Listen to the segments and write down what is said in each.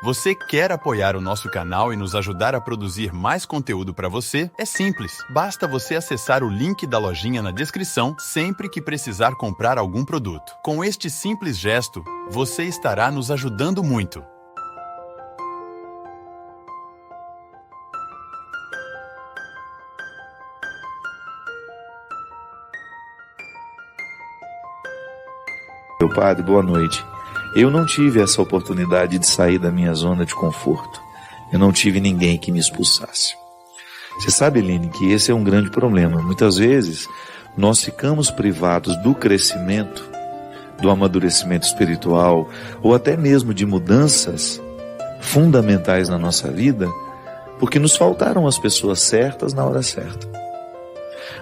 Você quer apoiar o nosso canal e nos ajudar a produzir mais conteúdo para você? É simples, basta você acessar o link da lojinha na descrição sempre que precisar comprar algum produto. Com este simples gesto, você estará nos ajudando muito. Meu padre, boa noite. Eu não tive essa oportunidade de sair da minha zona de conforto. Eu não tive ninguém que me expulsasse. Você sabe, Eline, que esse é um grande problema. Muitas vezes nós ficamos privados do crescimento, do amadurecimento espiritual, ou até mesmo de mudanças fundamentais na nossa vida, porque nos faltaram as pessoas certas na hora certa.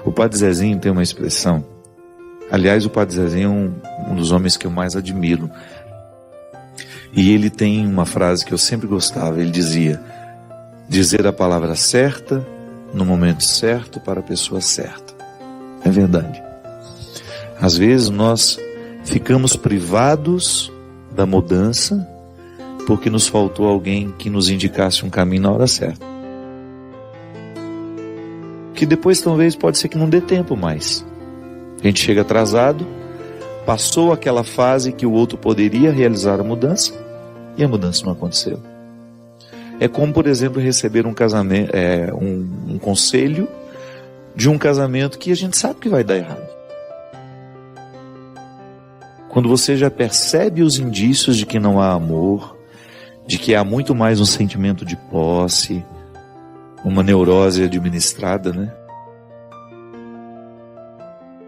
O Padre Zezinho tem uma expressão. Aliás, o Padre Zezinho é um dos homens que eu mais admiro. E ele tem uma frase que eu sempre gostava. Ele dizia: dizer a palavra certa, no momento certo, para a pessoa certa. É verdade. Às vezes nós ficamos privados da mudança porque nos faltou alguém que nos indicasse um caminho na hora certa. Que depois talvez pode ser que não dê tempo mais. A gente chega atrasado, passou aquela fase que o outro poderia realizar a mudança e a mudança não aconteceu. É como, por exemplo, receber um casamento, um conselho de um casamento que a gente sabe que vai dar errado. Quando você já percebe os indícios de que não há amor, de que há muito mais um sentimento de posse, uma neurose administrada, né?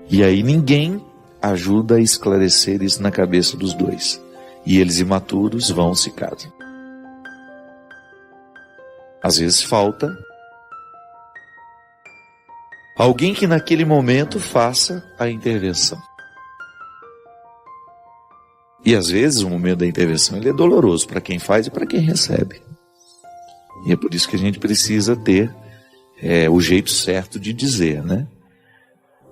E aí ninguém ajuda a esclarecer isso na cabeça dos dois. E eles, imaturos, vão se casam. Às vezes falta alguém que naquele momento faça a intervenção. E às vezes o momento da intervenção ele é doloroso para quem faz e para quem recebe. E é por isso que a gente precisa ter o jeito certo de dizer, né?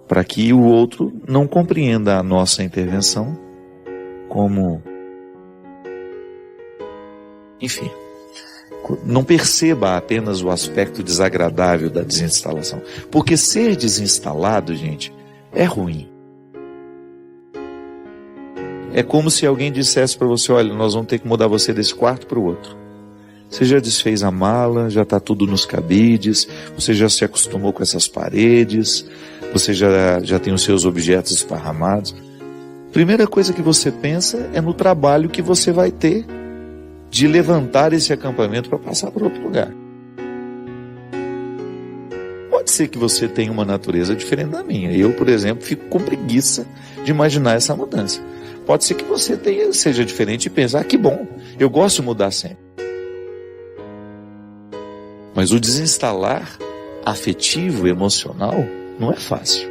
Para que o outro não compreenda a nossa intervenção como... Enfim, não perceba apenas o aspecto desagradável da desinstalação. Porque ser desinstalado, gente, é ruim. É como se alguém dissesse para você: olha, nós vamos ter que mudar você desse quarto para o outro. Você já desfez a mala, já está tudo nos cabides, você já se acostumou com essas paredes, você já tem os seus objetos esparramados. Primeira coisa que você pensa é no trabalho que você vai ter de levantar esse acampamento para passar para outro lugar. Pode ser que você tenha uma natureza diferente da minha. Eu, por exemplo, fico com preguiça de imaginar essa mudança. Pode ser que você seja diferente e pense: que bom, eu gosto de mudar sempre. Mas o desinstalar afetivo, emocional, não é fácil.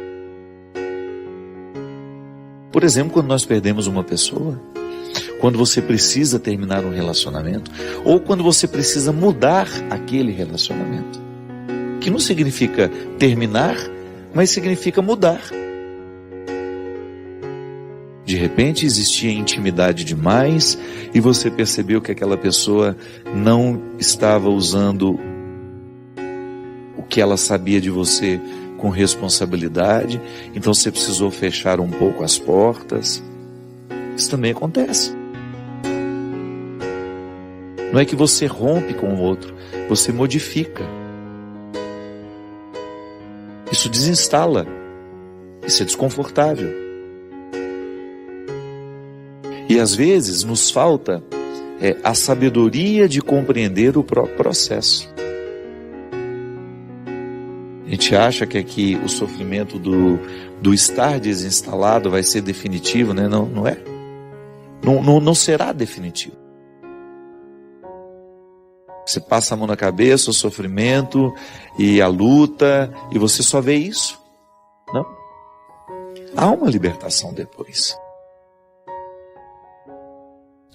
Por exemplo, quando nós perdemos uma pessoa, quando você precisa terminar um relacionamento, ou quando você precisa mudar aquele relacionamento, que não significa terminar, mas significa mudar. De repente existia intimidade demais e você percebeu que aquela pessoa não estava usando o que ela sabia de você com responsabilidade, então você precisou fechar um pouco as portas. Isso também acontece. Não é que você rompe com o outro, você modifica. Isso desinstala. Isso é desconfortável. E às vezes nos falta a sabedoria de compreender o próprio processo. A gente acha que aqui o sofrimento do estar desinstalado vai ser definitivo, né? Não, não é. Não será definitivo. Você passa a mão na cabeça, o sofrimento e a luta, e você só vê isso. Não. Há uma libertação depois.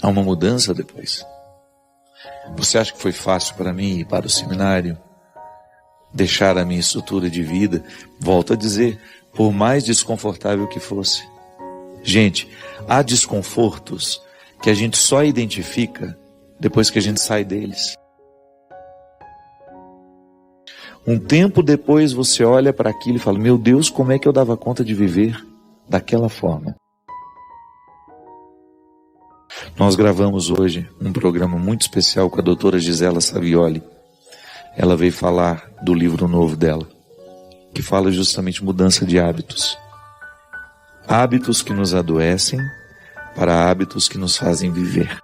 Há uma mudança depois. Você acha que foi fácil para mim ir para o seminário? Deixar a minha estrutura de vida? Volto a dizer, por mais desconfortável que fosse. Gente, há desconfortos que a gente só identifica depois que a gente sai deles. Um tempo depois você olha para aquilo e fala: meu Deus, como é que eu dava conta de viver daquela forma? Nós gravamos hoje um programa muito especial com a doutora Gisela Savioli. Ela veio falar do livro novo dela, que fala justamente mudança de hábitos. Hábitos que nos adoecem para hábitos que nos fazem viver.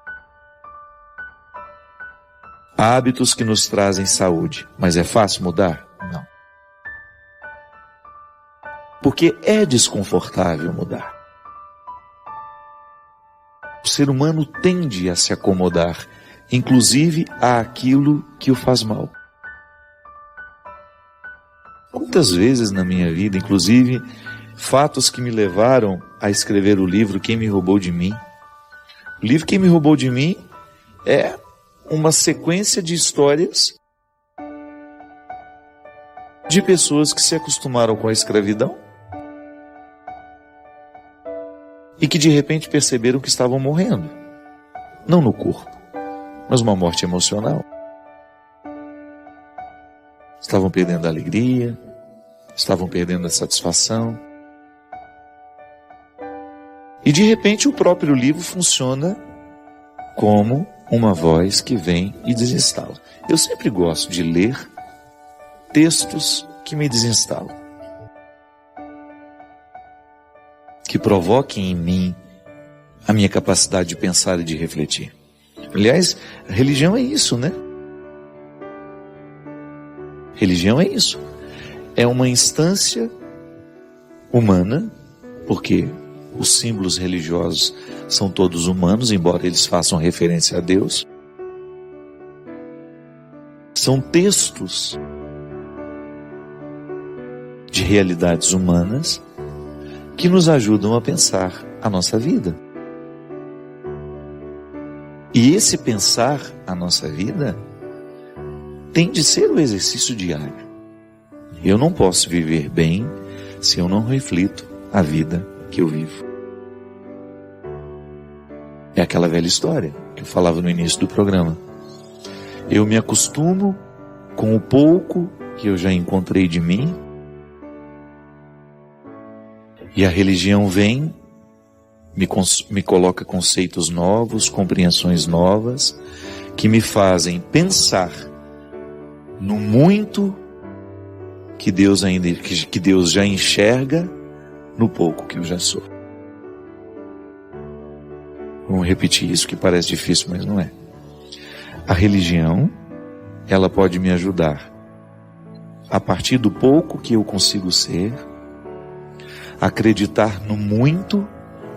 Hábitos que nos trazem saúde. Mas é fácil mudar? Não. Porque é desconfortável mudar. O ser humano tende a se acomodar, inclusive àquilo que o faz mal. Quantas vezes na minha vida, inclusive, fatos que me levaram a escrever o livro Quem Me Roubou de Mim. O livro Quem Me Roubou de Mim é uma sequência de histórias de pessoas que se acostumaram com a escravidão e que de repente perceberam que estavam morrendo, não no corpo, mas uma morte emocional. Estavam perdendo a alegria, estavam perdendo a satisfação. E de repente o próprio livro funciona como uma voz que vem e desinstala. Eu sempre gosto de ler textos que me desinstalam, que provoquem em mim a minha capacidade de pensar e de refletir. Aliás, a religião é isso, né? Religião é isso. É uma instância humana, porque os símbolos religiosos são todos humanos, embora eles façam referência a Deus. São textos de realidades humanas que nos ajudam a pensar a nossa vida. E esse pensar a nossa vida tem de ser o exercício diário. Eu não posso viver bem se eu não reflito a vida que eu vivo. É aquela velha história que eu falava no início do programa. Eu me acostumo com o pouco que eu já encontrei de mim, e a religião vem, me coloca conceitos novos, compreensões novas, que me fazem pensar no muito que Deus já enxerga no pouco que eu já sou. Vamos repetir isso, que parece difícil, mas não é. A religião, ela pode me ajudar a partir do pouco que eu consigo ser, acreditar no muito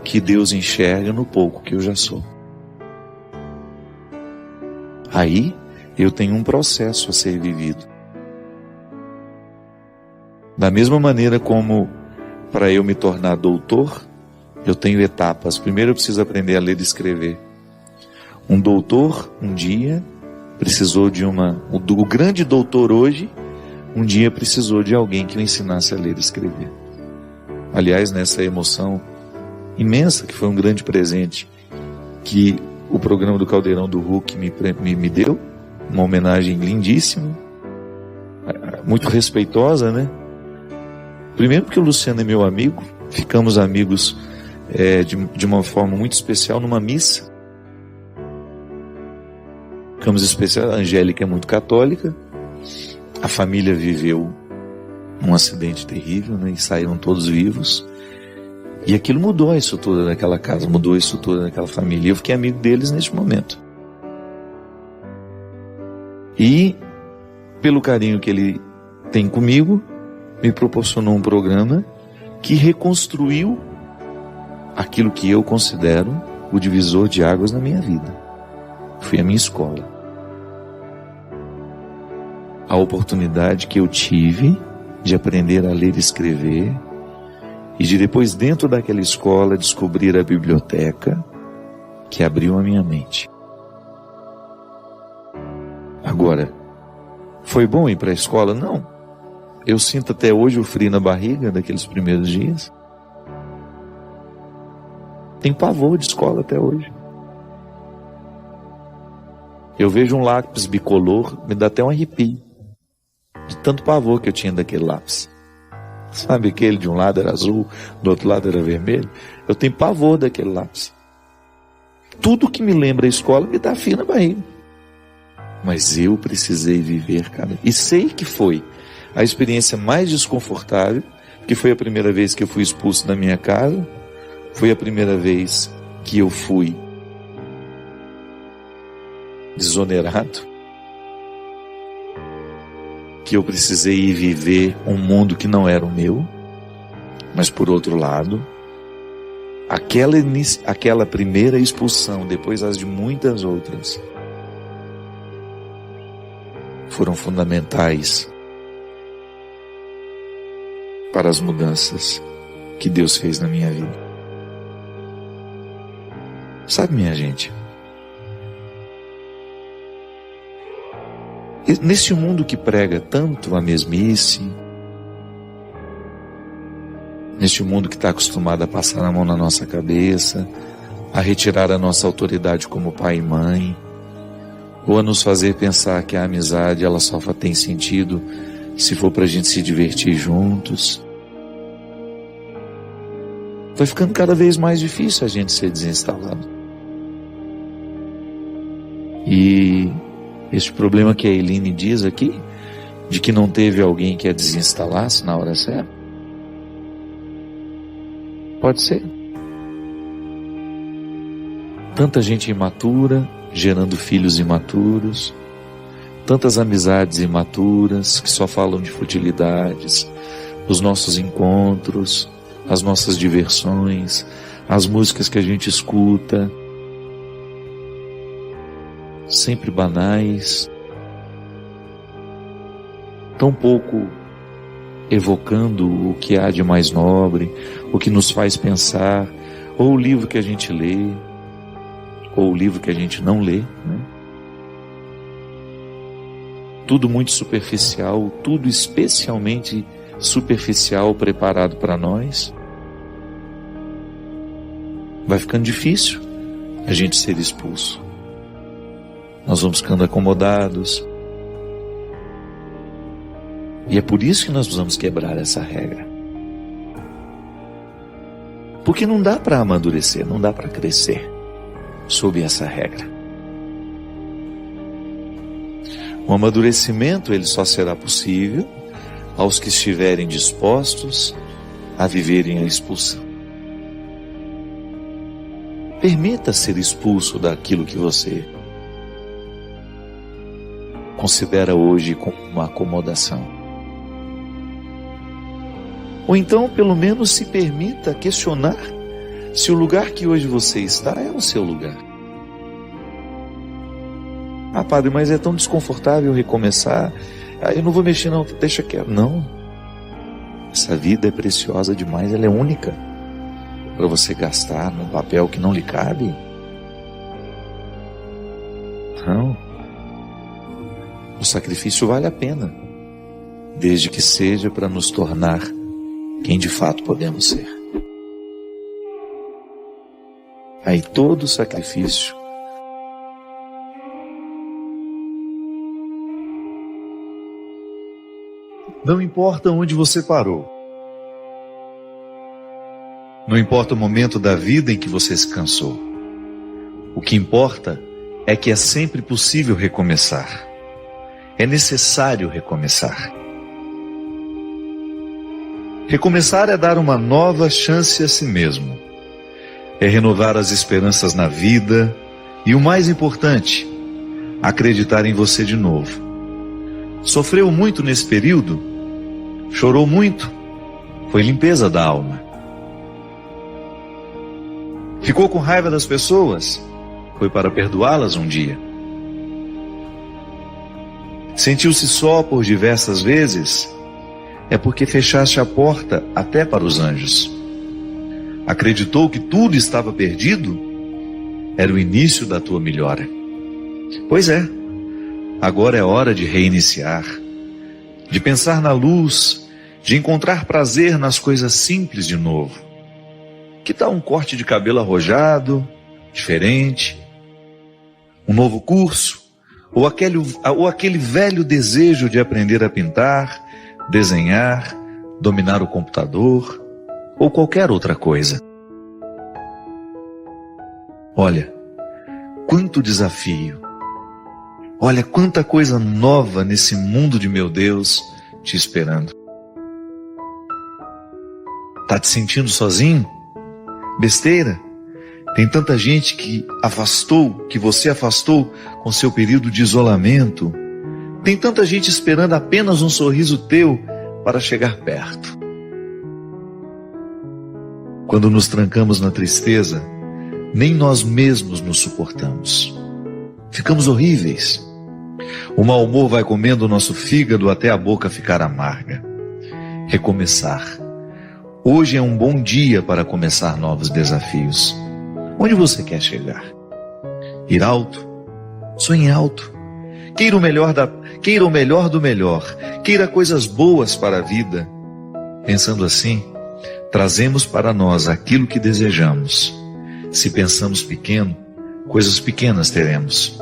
que Deus enxerga no pouco que eu já sou. Aí eu tenho um processo a ser vivido. Da mesma maneira como para eu me tornar doutor, eu tenho etapas. Primeiro eu preciso aprender a ler e escrever. Um doutor, um dia, precisou de o grande doutor hoje, um dia precisou de alguém que o ensinasse a ler e escrever. Aliás, nessa emoção imensa, que foi um grande presente que o programa do Caldeirão do Hulk me deu, uma homenagem lindíssima, muito respeitosa, né? Primeiro porque o Luciano é meu amigo, ficamos amigos de uma forma muito especial numa missa. Ficamos especial, a Angélica é muito católica, a família viveu um acidente terrível, né, e saíram todos vivos. E aquilo mudou a estrutura daquela casa, mudou a estrutura daquela família. E eu fiquei amigo deles neste momento. E, pelo carinho que ele tem comigo, me proporcionou um programa que reconstruiu aquilo que eu considero o divisor de águas na minha vida. Foi a minha escola. A oportunidade que eu tive de aprender a ler e escrever, e de depois, dentro daquela escola, descobrir a biblioteca que abriu a minha mente. Agora, foi bom ir para a escola? Não. Eu sinto até hoje o frio na barriga daqueles primeiros dias. Tenho pavor de escola até hoje. Eu vejo um lápis bicolor, me dá até um arrepio, de tanto pavor que eu tinha daquele lápis. Sabe aquele de um lado era azul, do outro lado era vermelho? Eu tenho pavor daquele lápis. Tudo que me lembra a escola me dá frio na barriga. Mas eu precisei viver, cara. E sei que foi a experiência mais desconfortável, que foi a primeira vez que eu fui expulso da minha casa, foi a primeira vez que eu fui desonerado, que eu precisei ir viver um mundo que não era o meu, mas por outro lado, aquela primeira expulsão, depois as de muitas outras, foram fundamentais para as mudanças que Deus fez na minha vida. Sabe, minha gente, nesse mundo que prega tanto a mesmice, neste mundo que está acostumado a passar a mão na nossa cabeça, a retirar a nossa autoridade como pai e mãe, ou a nos fazer pensar que a amizade ela só tem sentido se for para a gente se divertir juntos, vai ficando cada vez mais difícil a gente ser desinstalado. E este problema que a Eline diz aqui, de que não teve alguém que a desinstalasse na hora certa, pode ser. Tanta gente imatura, gerando filhos imaturos, tantas amizades imaturas que só falam de futilidades, os nossos encontros, as nossas diversões, as músicas que a gente escuta, sempre banais, tão pouco evocando o que há de mais nobre, o que nos faz pensar, ou o livro que a gente lê, ou o livro que a gente não lê, né? Tudo muito superficial, tudo especialmente superficial preparado para nós. Vai ficando difícil a gente ser expulso. Nós vamos ficando acomodados. E é por isso que nós precisamos quebrar essa regra. Porque não dá para amadurecer, não dá para crescer sob essa regra. O amadurecimento ele só será possível aos que estiverem dispostos a viverem a expulsão. Permita ser expulso daquilo que você considera hoje como uma acomodação. Ou então, pelo menos, se permita questionar se o lugar que hoje você está é o seu lugar. Ah, padre, mas é tão desconfortável recomeçar. Ah, eu não vou mexer não, deixa quieto. Não. Essa vida é preciosa demais, ela é única. Para você gastar num papel que não lhe cabe. Não. O sacrifício vale a pena, desde que seja para nos tornar quem de fato podemos ser. Aí todo sacrifício não importa onde você parou, não importa o momento da vida em que você se cansou, o que importa é que é sempre possível recomeçar. É necessário recomeçar. Recomeçar é dar uma nova chance a si mesmo. É renovar as esperanças na vida e, o mais importante, acreditar em você de novo. Sofreu muito nesse período? Chorou muito? Foi limpeza da alma. Ficou com raiva das pessoas? Foi para perdoá-las um dia. Sentiu-se só por diversas vezes? É porque fechaste a porta até para os anjos. Acreditou que tudo estava perdido? Era o início da tua melhora. Pois é, agora é hora de reiniciar, de pensar na luz, de encontrar prazer nas coisas simples de novo. Que tal um corte de cabelo arrojado, diferente? Um novo curso? ou aquele velho desejo de aprender a pintar, desenhar, dominar o computador ou qualquer outra coisa. Olha, quanto desafio! Olha quanta coisa nova nesse mundo de meu Deus te esperando. Tá te sentindo sozinho? Besteira? Tem tanta gente que você afastou com seu período de isolamento. Tem tanta gente esperando apenas um sorriso teu para chegar perto. Quando nos trancamos na tristeza, nem nós mesmos nos suportamos. Ficamos horríveis. O mau humor vai comendo o nosso fígado até a boca ficar amarga. Recomeçar. Hoje é um bom dia para começar novos desafios. Onde você quer chegar? Ir alto? Sonhe alto. Queira o melhor do melhor. Queira coisas boas para a vida. Pensando assim, trazemos para nós aquilo que desejamos. Se pensamos pequeno, coisas pequenas teremos.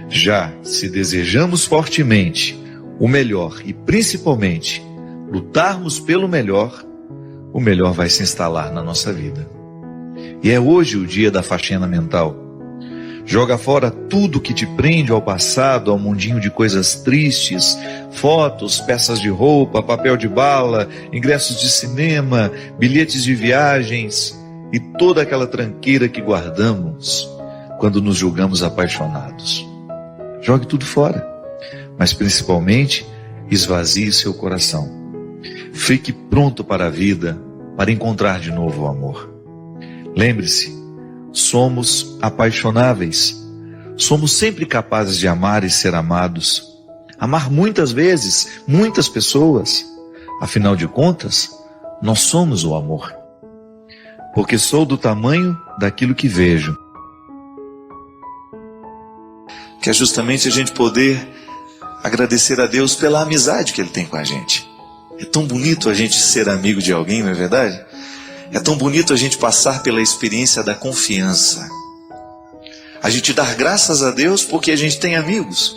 Já se desejamos fortemente o melhor e principalmente lutarmos pelo melhor, o melhor vai se instalar na nossa vida. E é hoje o dia da faxina mental. Joga fora tudo que te prende ao passado, ao mundinho de coisas tristes, fotos, peças de roupa, papel de bala, ingressos de cinema, bilhetes de viagens e toda aquela tranqueira que guardamos quando nos julgamos apaixonados. Jogue tudo fora, mas principalmente esvazie seu coração. Fique pronto para a vida, para encontrar de novo o amor. Lembre-se, somos apaixonáveis. Somos sempre capazes de amar e ser amados. Amar muitas vezes, muitas pessoas. Afinal de contas, nós somos o amor. Porque sou do tamanho daquilo que vejo. Que é justamente a gente poder agradecer a Deus pela amizade que Ele tem com a gente. É tão bonito a gente ser amigo de alguém, não é verdade? É tão bonito a gente passar pela experiência da confiança. A gente dar graças a Deus porque a gente tem amigos.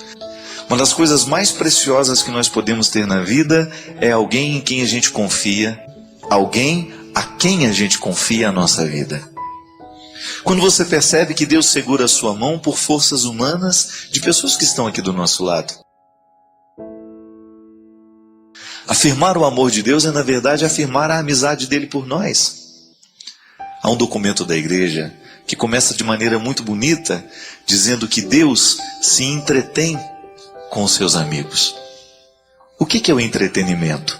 Uma das coisas mais preciosas que nós podemos ter na vida é alguém em quem a gente confia, alguém a quem a gente confia a nossa vida. Quando você percebe que Deus segura a sua mão por forças humanas de pessoas que estão aqui do nosso lado. Afirmar o amor de Deus é, na verdade, afirmar a amizade dele por nós. Há um documento da igreja que começa de maneira muito bonita, dizendo que Deus se entretém com os seus amigos. O que é o entretenimento?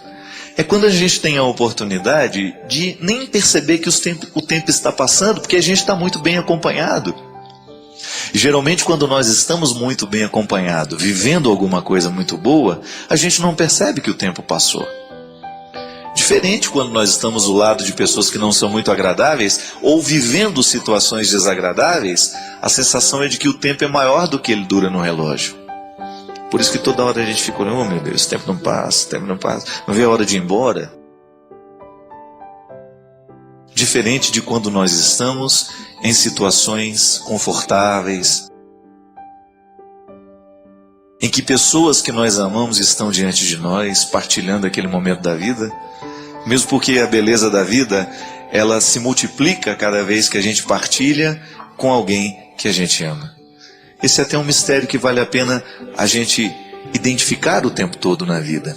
É quando a gente tem a oportunidade de nem perceber que o tempo está passando, porque a gente está muito bem acompanhado. E geralmente quando nós estamos muito bem acompanhados, vivendo alguma coisa muito boa, a gente não percebe que o tempo passou. Diferente quando nós estamos ao lado de pessoas que não são muito agradáveis, ou vivendo situações desagradáveis, a sensação é de que o tempo é maior do que ele dura no relógio. Por isso que toda hora a gente fica olhando, oh meu Deus, o tempo não passa, não vê a hora de ir embora. Diferente de quando nós estamos em situações confortáveis, em que pessoas que nós amamos estão diante de nós, partilhando aquele momento da vida, mesmo porque a beleza da vida, ela se multiplica cada vez que a gente partilha com alguém que a gente ama. Esse é até um mistério que vale a pena a gente identificar o tempo todo na vida.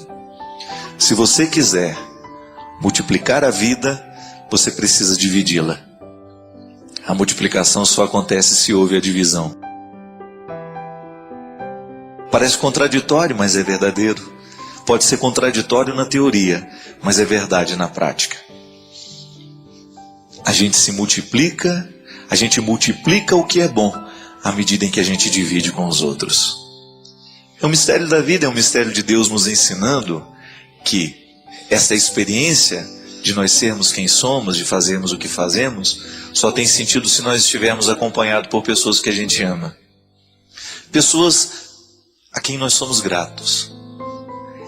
Se você quiser multiplicar a vida, você precisa dividi-la. A multiplicação só acontece se houve a divisão. Parece contraditório, mas é verdadeiro. Pode ser contraditório na teoria, mas é verdade na prática. A gente se multiplica, a gente multiplica o que é bom, à medida em que a gente divide com os outros. É um mistério da vida, é um mistério de Deus nos ensinando que essa experiência de nós sermos quem somos, de fazermos o que fazemos, só tem sentido se nós estivermos acompanhados por pessoas que a gente ama. Pessoas a quem nós somos gratos.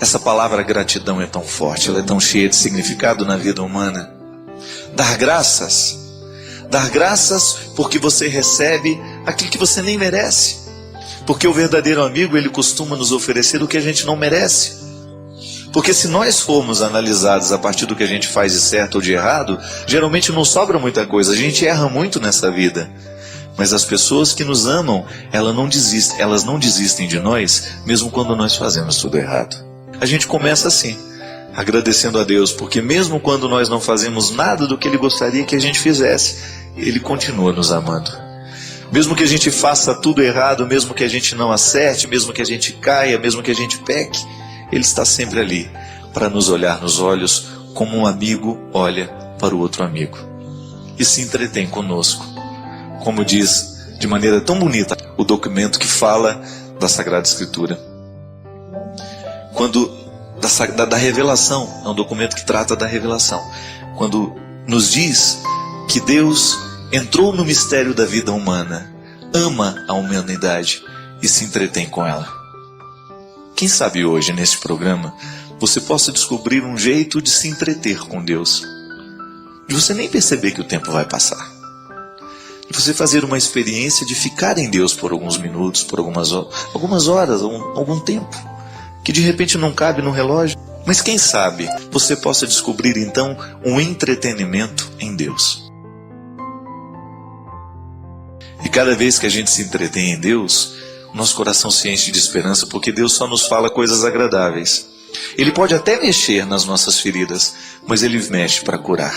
Essa palavra gratidão é tão forte, ela é tão cheia de significado na vida humana. Dar graças porque você recebe aquilo que você nem merece. Porque o verdadeiro amigo, ele costuma nos oferecer o que a gente não merece. Porque se nós formos analisados a partir do que a gente faz de certo ou de errado, geralmente não sobra muita coisa, a gente erra muito nessa vida. Mas as pessoas que nos amam, elas não desistem de nós, mesmo quando nós fazemos tudo errado. A gente começa assim, agradecendo a Deus, porque mesmo quando nós não fazemos nada do que Ele gostaria que a gente fizesse, Ele continua nos amando. Mesmo que a gente faça tudo errado, mesmo que a gente não acerte, mesmo que a gente caia, mesmo que a gente peque, Ele está sempre ali para nos olhar nos olhos como um amigo olha para o outro amigo e se entretém conosco. Como diz de maneira tão bonita o documento que fala da Sagrada Escritura. Da revelação, é um documento que trata da revelação. Quando nos diz que Deus entrou no mistério da vida humana, ama a humanidade e se entretém com ela. Quem sabe hoje, neste programa, você possa descobrir um jeito de se entreter com Deus, de você nem perceber que o tempo vai passar, de você fazer uma experiência de ficar em Deus por alguns minutos, por algumas horas, algum tempo, que de repente não cabe no relógio. Mas quem sabe você possa descobrir então um entretenimento em Deus. E cada vez que a gente se entretém em Deus, nosso coração se enche de esperança, porque Deus só nos fala coisas agradáveis. Ele pode até mexer nas nossas feridas, mas Ele mexe para curar.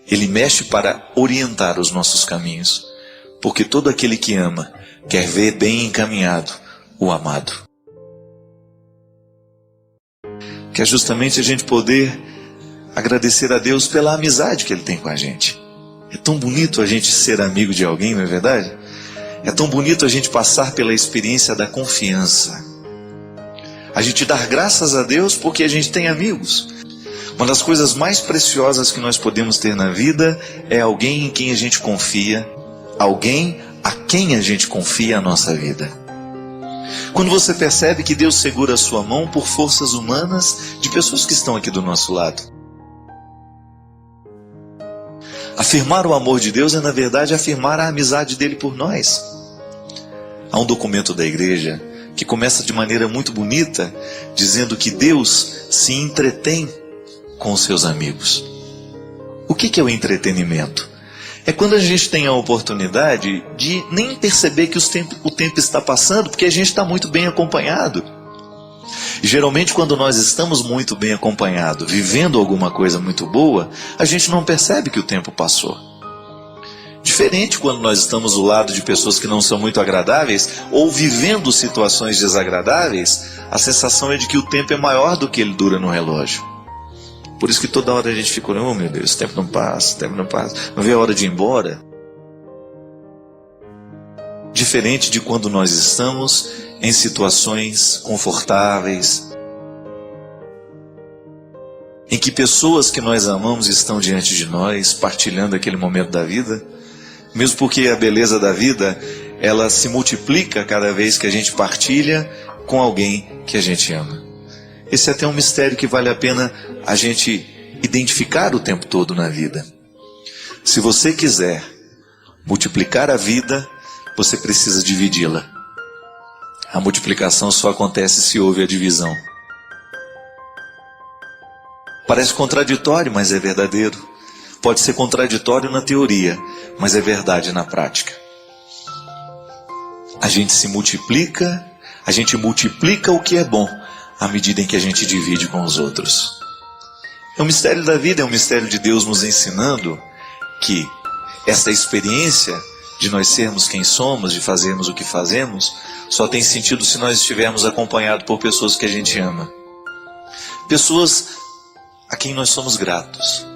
Ele mexe para orientar os nossos caminhos, porque todo aquele que ama quer ver bem encaminhado o amado. Que é justamente a gente poder agradecer a Deus pela amizade que Ele tem com a gente. É tão bonito a gente ser amigo de alguém, não é verdade? É tão bonito a gente passar pela experiência da confiança. A gente dar graças a Deus porque a gente tem amigos. Uma das coisas mais preciosas que nós podemos ter na vida é alguém em quem a gente confia, alguém a quem a gente confia a nossa vida. Quando você percebe que Deus segura a sua mão por forças humanas de pessoas que estão aqui do nosso lado. Afirmar o amor de Deus é, na verdade, afirmar a amizade dele por nós. Há um documento da igreja que começa de maneira muito bonita, dizendo que Deus se entretém com os seus amigos. O que é o entretenimento? É quando a gente tem a oportunidade de nem perceber que o tempo está passando, porque a gente está muito bem acompanhado. E geralmente quando nós estamos muito bem acompanhados, vivendo alguma coisa muito boa, a gente não percebe que o tempo passou. Diferente quando nós estamos do lado de pessoas que não são muito agradáveis, ou vivendo situações desagradáveis, a sensação é de que o tempo é maior do que ele dura no relógio. Por isso que toda hora a gente fica olhando, oh meu Deus, o tempo não passa, não vê a hora de ir embora. Diferente de quando nós estamos em situações confortáveis, em que pessoas que nós amamos estão diante de nós, partilhando aquele momento da vida, mesmo porque a beleza da vida, ela se multiplica cada vez que a gente partilha com alguém que a gente ama. Esse é até um mistério que vale a pena a gente identificar o tempo todo na vida. Se você quiser multiplicar a vida, você precisa dividi-la. A multiplicação só acontece se houve a divisão. Parece contraditório, mas é verdadeiro. Pode ser contraditório na teoria, mas é verdade na prática. A gente se multiplica, a gente multiplica o que é bom, à medida em que a gente divide com os outros. É um mistério da vida, é um mistério de Deus nos ensinando que essa experiência de nós sermos quem somos, de fazermos o que fazemos, só tem sentido se nós estivermos acompanhados por pessoas que a gente ama. Pessoas a quem nós somos gratos.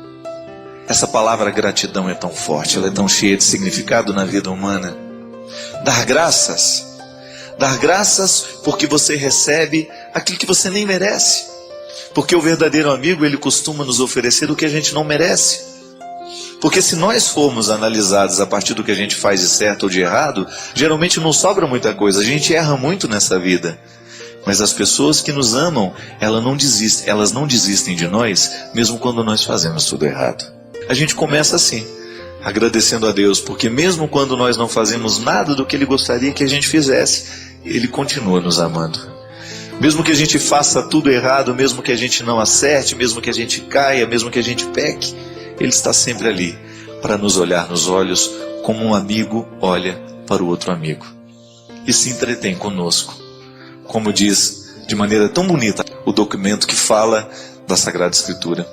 Essa palavra gratidão é tão forte, ela é tão cheia de significado na vida humana. Dar graças porque você recebe aquilo que você nem merece. Porque o verdadeiro amigo, ele costuma nos oferecer o que a gente não merece. Porque se nós formos analisados a partir do que a gente faz de certo ou de errado, geralmente não sobra muita coisa, a gente erra muito nessa vida. Mas as pessoas que nos amam, elas não desistem de nós, mesmo quando nós fazemos tudo errado. A gente começa assim, agradecendo a Deus, porque mesmo quando nós não fazemos nada do que Ele gostaria que a gente fizesse, Ele continua nos amando. Mesmo que a gente faça tudo errado, mesmo que a gente não acerte, mesmo que a gente caia, mesmo que a gente peque, Ele está sempre ali para nos olhar nos olhos como um amigo olha para o outro amigo. E se entretém conosco. Como diz de maneira tão bonita o documento que fala da Sagrada Escritura.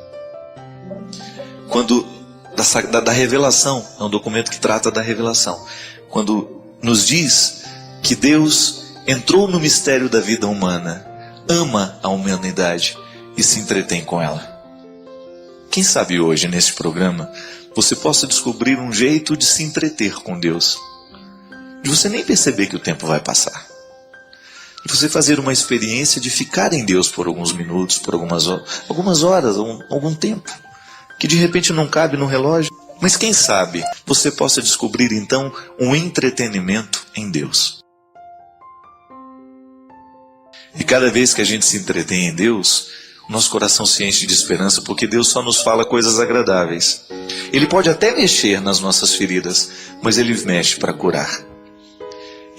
Da revelação, é um documento que trata da revelação. Quando nos diz que Deus entrou no mistério da vida humana, ama a humanidade e se entretém com ela. Quem sabe hoje, neste programa, você possa descobrir um jeito de se entreter com Deus. De você nem perceber que o tempo vai passar. De você fazer uma experiência de ficar em Deus por alguns minutos, por algumas horas, algum tempo, que de repente não cabe no relógio. Mas quem sabe você possa descobrir então um entretenimento em Deus. E cada vez que a gente se entretém em Deus, nosso coração se enche de esperança, porque Deus só nos fala coisas agradáveis. Ele pode até mexer nas nossas feridas, mas Ele mexe para curar.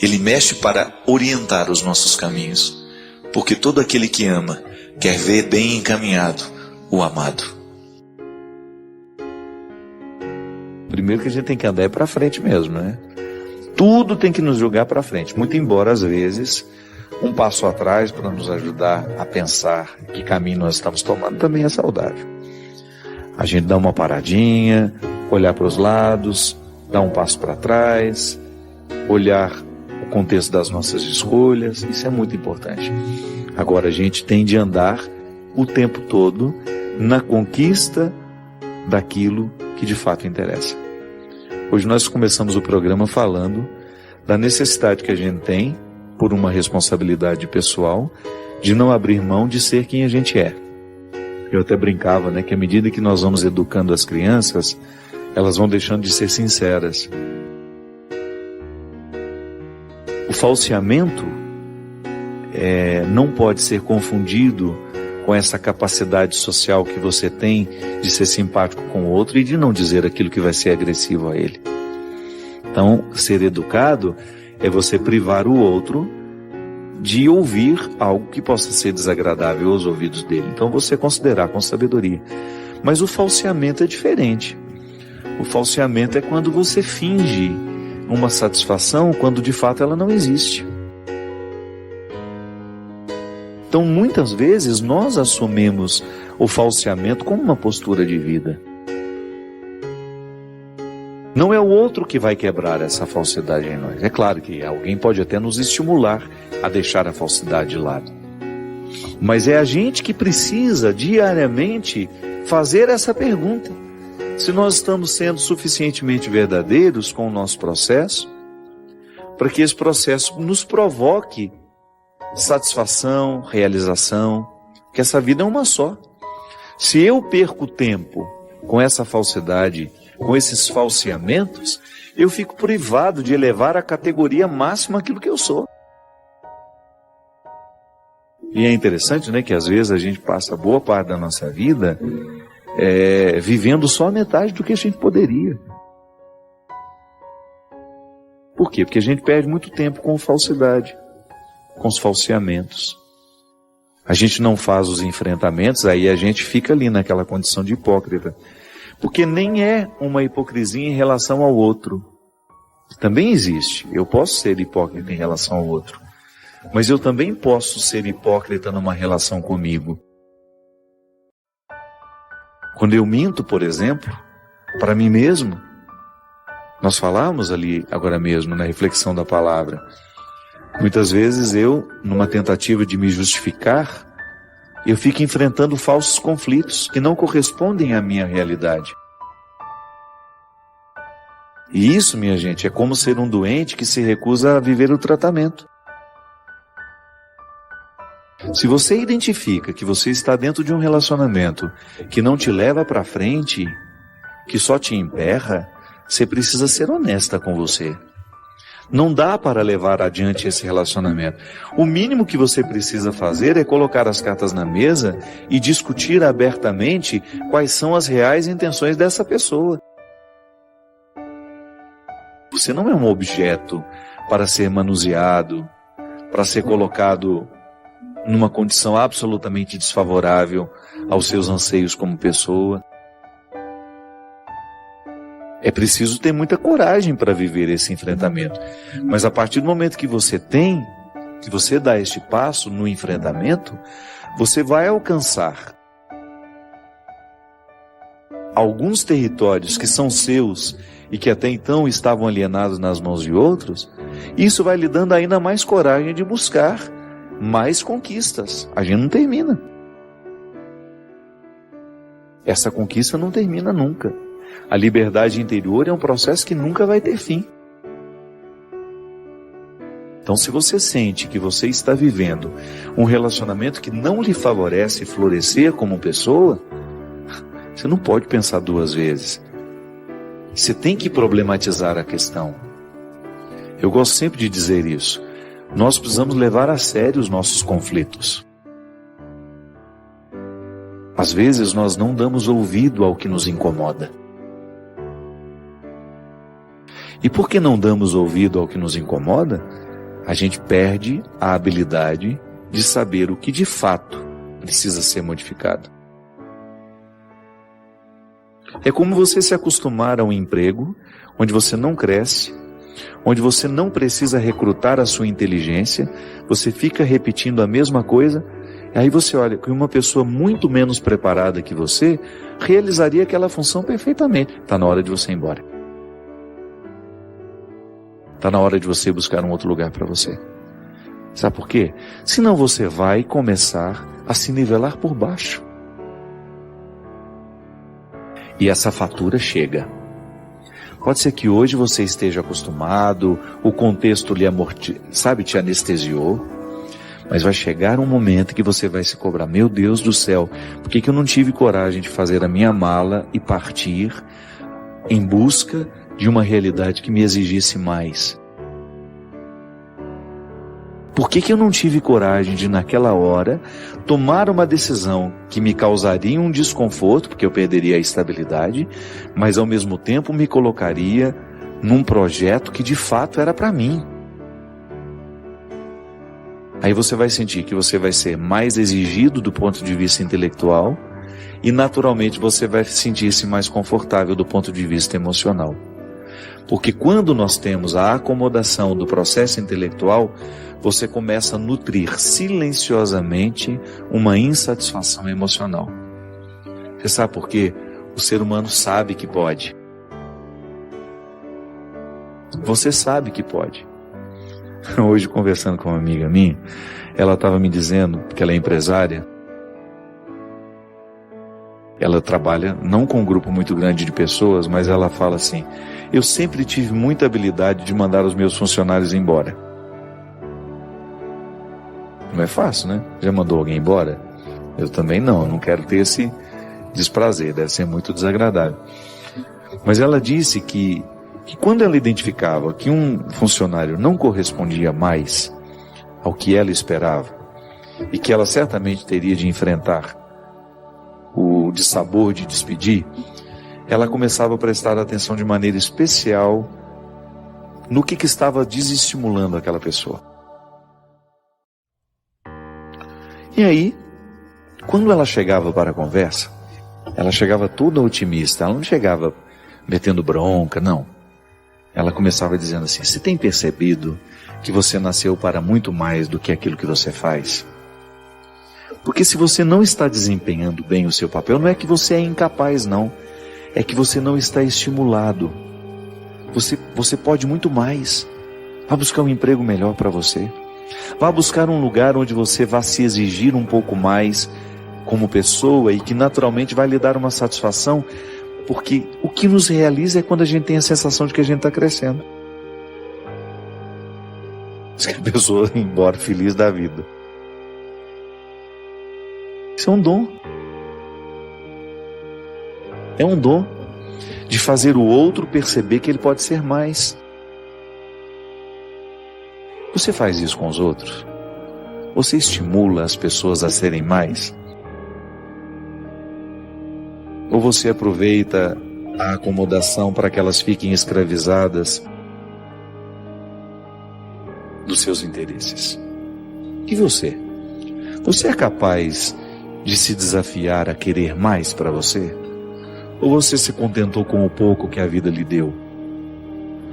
Ele mexe para orientar os nossos caminhos, porque todo aquele que ama quer ver bem encaminhado o amado. Primeiro que a gente tem que andar é para frente mesmo, né? Tudo tem que nos jogar para frente, muito embora às vezes um passo atrás para nos ajudar a pensar que caminho nós estamos tomando também é saudável. A gente dá uma paradinha, olhar para os lados, dar um passo para trás, olhar o contexto das nossas escolhas, isso é muito importante. Agora a gente tem de andar o tempo todo na conquista daquilo que de fato interessa. Hoje nós começamos o programa falando da necessidade que a gente tem, por uma responsabilidade pessoal, de não abrir mão de ser quem a gente é. Eu até brincava, né, que à medida que nós vamos educando as crianças, elas vão deixando de ser sinceras. O falseamento não pode ser confundido com essa capacidade social que você tem de ser simpático com o outro e de não dizer aquilo que vai ser agressivo a ele. Então, ser educado é você privar o outro de ouvir algo que possa ser desagradável aos ouvidos dele. Então, você considerar com sabedoria. Mas o falseamento é diferente. O falseamento é quando você finge uma satisfação quando de fato ela não existe. Então, muitas vezes, nós assumimos o falseamento como uma postura de vida. Não é o outro que vai quebrar essa falsidade em nós. É claro que alguém pode até nos estimular a deixar a falsidade de lado. Mas é a gente que precisa, diariamente, fazer essa pergunta. Se nós estamos sendo suficientemente verdadeiros com o nosso processo, para que esse processo nos provoque satisfação, realização, que essa vida é uma só. Se eu perco tempo com essa falsidade, com esses falseamentos, eu fico privado de elevar à categoria máxima aquilo que eu sou. E é interessante, né, que às vezes a gente passa boa parte da nossa vida vivendo só a metade do que a gente poderia. Por quê? Porque a gente perde muito tempo com falsidade, com os falseamentos. A gente não faz os enfrentamentos, aí a gente fica ali naquela condição de hipócrita. Porque nem é uma hipocrisia em relação ao outro. Também existe. Eu posso ser hipócrita em relação ao outro. Mas eu também posso ser hipócrita numa relação comigo. Quando eu minto, por exemplo, para mim mesmo, nós falamos ali agora mesmo na reflexão da palavra, muitas vezes eu, numa tentativa de me justificar, eu fico enfrentando falsos conflitos que não correspondem à minha realidade. E isso, minha gente, é como ser um doente que se recusa a viver o tratamento. Se você identifica que você está dentro de um relacionamento que não te leva para frente, que só te emperra, você precisa ser honesta com você. Não dá para levar adiante esse relacionamento. O mínimo que você precisa fazer é colocar as cartas na mesa e discutir abertamente quais são as reais intenções dessa pessoa. Você não é um objeto para ser manuseado, para ser colocado numa condição absolutamente desfavorável aos seus anseios como pessoa. É preciso ter muita coragem para viver esse enfrentamento. Mas a partir do momento que você dá este passo no enfrentamento, você vai alcançar alguns territórios que são seus e que até então estavam alienados nas mãos de outros. Isso vai lhe dando ainda mais coragem de buscar mais conquistas. A gente não termina. Essa conquista não termina nunca. A liberdade interior é um processo que nunca vai ter fim. Então, se você sente que você está vivendo um relacionamento que não lhe favorece florescer como pessoa, você não pode pensar duas vezes. Você tem que problematizar a questão. Eu gosto sempre de dizer isso. Nós precisamos levar a sério os nossos conflitos. Às vezes nós não damos ouvido ao que nos incomoda. E por que não damos ouvido ao que nos incomoda? A gente perde a habilidade de saber o que de fato precisa ser modificado. É como você se acostumar a um emprego onde você não cresce, onde você não precisa recrutar a sua inteligência, você fica repetindo a mesma coisa, e aí você olha que uma pessoa muito menos preparada que você realizaria aquela função perfeitamente. Está na hora de você ir embora. Está na hora de você buscar um outro lugar para você. Sabe por quê? Senão você vai começar a se nivelar por baixo. E essa fatura chega. Pode ser que hoje você esteja acostumado, o contexto lhe te anestesiou, mas vai chegar um momento que você vai se cobrar: meu Deus do céu, por que eu não tive coragem de fazer a minha mala e partir em busca de uma realidade que me exigisse mais? Por que eu não tive coragem de, naquela hora, tomar uma decisão que me causaria um desconforto, porque eu perderia a estabilidade, mas ao mesmo tempo me colocaria num projeto que de fato era para mim? Aí você vai sentir que você vai ser mais exigido do ponto de vista intelectual e naturalmente você vai sentir-se mais confortável do ponto de vista emocional. Porque quando nós temos a acomodação do processo intelectual, você começa a nutrir silenciosamente uma insatisfação emocional. Você sabe por quê? O ser humano sabe que pode. Você sabe que pode. Hoje, conversando com uma amiga minha, ela estava me dizendo que ela é empresária. Ela trabalha não com um grupo muito grande de pessoas, mas ela fala assim: eu sempre tive muita habilidade de mandar os meus funcionários embora. Não é fácil, né? Já mandou alguém embora? Eu também não, eu não quero ter esse desprazer, deve ser muito desagradável. Mas ela disse que quando ela identificava que um funcionário não correspondia mais ao que ela esperava, e que ela certamente teria de enfrentar o dissabor de despedir, ela começava a prestar atenção de maneira especial no que estava desestimulando aquela pessoa. E aí, quando ela chegava para a conversa, ela chegava toda otimista, ela não chegava metendo bronca, não. Ela começava dizendo assim: você tem percebido que você nasceu para muito mais do que aquilo que você faz? Porque se você não está desempenhando bem o seu papel, não é que você é incapaz, não. É que você não está estimulado. Você pode muito mais. Vá buscar um emprego melhor para você. Vá buscar um lugar onde você vá se exigir um pouco mais como pessoa e que naturalmente vai lhe dar uma satisfação, porque o que nos realiza é quando a gente tem a sensação de que a gente está crescendo. Diz que a pessoa vai embora feliz da vida. Isso é um dom. É um dom de fazer o outro perceber que ele pode ser mais. Você faz isso com os outros? Você estimula as pessoas a serem mais? Ou você aproveita a acomodação para que elas fiquem escravizadas dos seus interesses. E você? Você é capaz de se desafiar a querer mais para você? Ou você se contentou com o pouco que a vida lhe deu?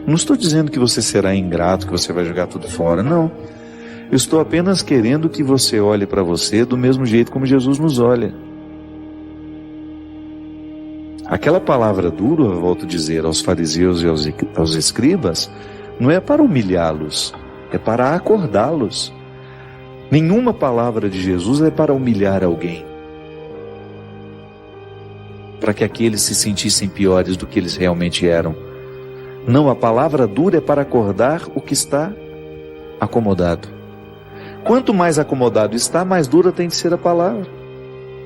Não estou dizendo que você será ingrato, que você vai jogar tudo fora, não. Eu estou apenas querendo que você olhe para você do mesmo jeito como Jesus nos olha. Aquela palavra dura, eu volto a dizer, aos fariseus e aos escribas, não é para humilhá-los, é para acordá-los. Nenhuma palavra de Jesus é para humilhar alguém, para que aqueles se sentissem piores do que eles realmente eram. Não, a palavra dura é para acordar o que está acomodado. Quanto mais acomodado está, mais dura tem de ser a palavra,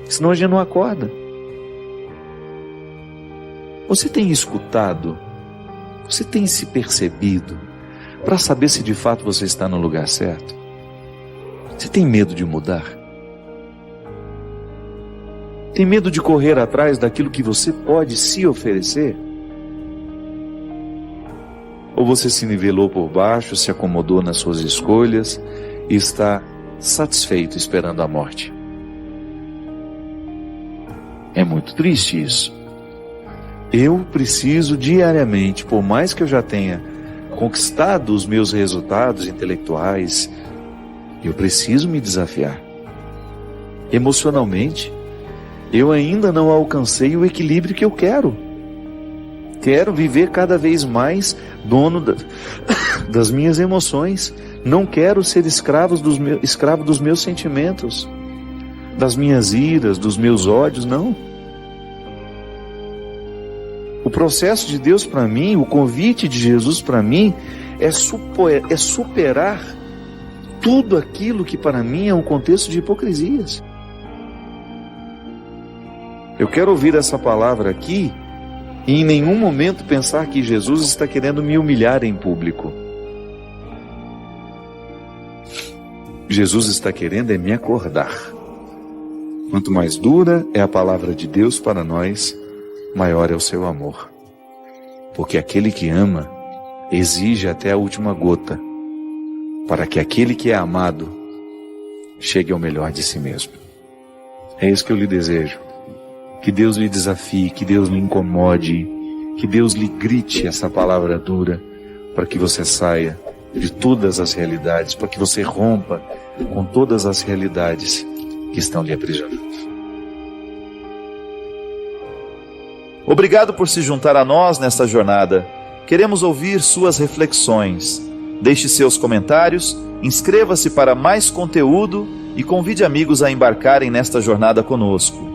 senão a gente não acorda. Você tem escutado? Você tem se percebido para saber se de fato você está no lugar certo? Você tem medo de mudar? Tem medo de correr atrás daquilo que você pode se oferecer? Ou você se nivelou por baixo, se acomodou nas suas escolhas e está satisfeito esperando a morte? É muito triste isso. Eu preciso diariamente, por mais que eu já tenha conquistado os meus resultados intelectuais, eu preciso me desafiar. Emocionalmente, eu ainda não alcancei o equilíbrio que eu quero. Quero viver cada vez mais dono das minhas emoções. Não quero ser escravo dos meus sentimentos, das minhas iras, dos meus ódios, não. O processo de Deus para mim, o convite de Jesus para mim, é superar tudo aquilo que para mim é um contexto de hipocrisias. Eu quero ouvir essa palavra aqui e em nenhum momento pensar que Jesus está querendo me humilhar em público. Jesus está querendo é me acordar. Quanto mais dura é a palavra de Deus para nós, maior é o seu amor. Porque aquele que ama exige até a última gota, para que aquele que é amado chegue ao melhor de si mesmo. É isso que eu lhe desejo. Que Deus lhe desafie, que Deus lhe incomode, que Deus lhe grite essa palavra dura, para que você saia de todas as realidades, para que você rompa com todas as realidades que estão lhe aprisionando. Obrigado por se juntar a nós nesta jornada. Queremos ouvir suas reflexões. Deixe seus comentários, inscreva-se para mais conteúdo e convide amigos a embarcarem nesta jornada conosco.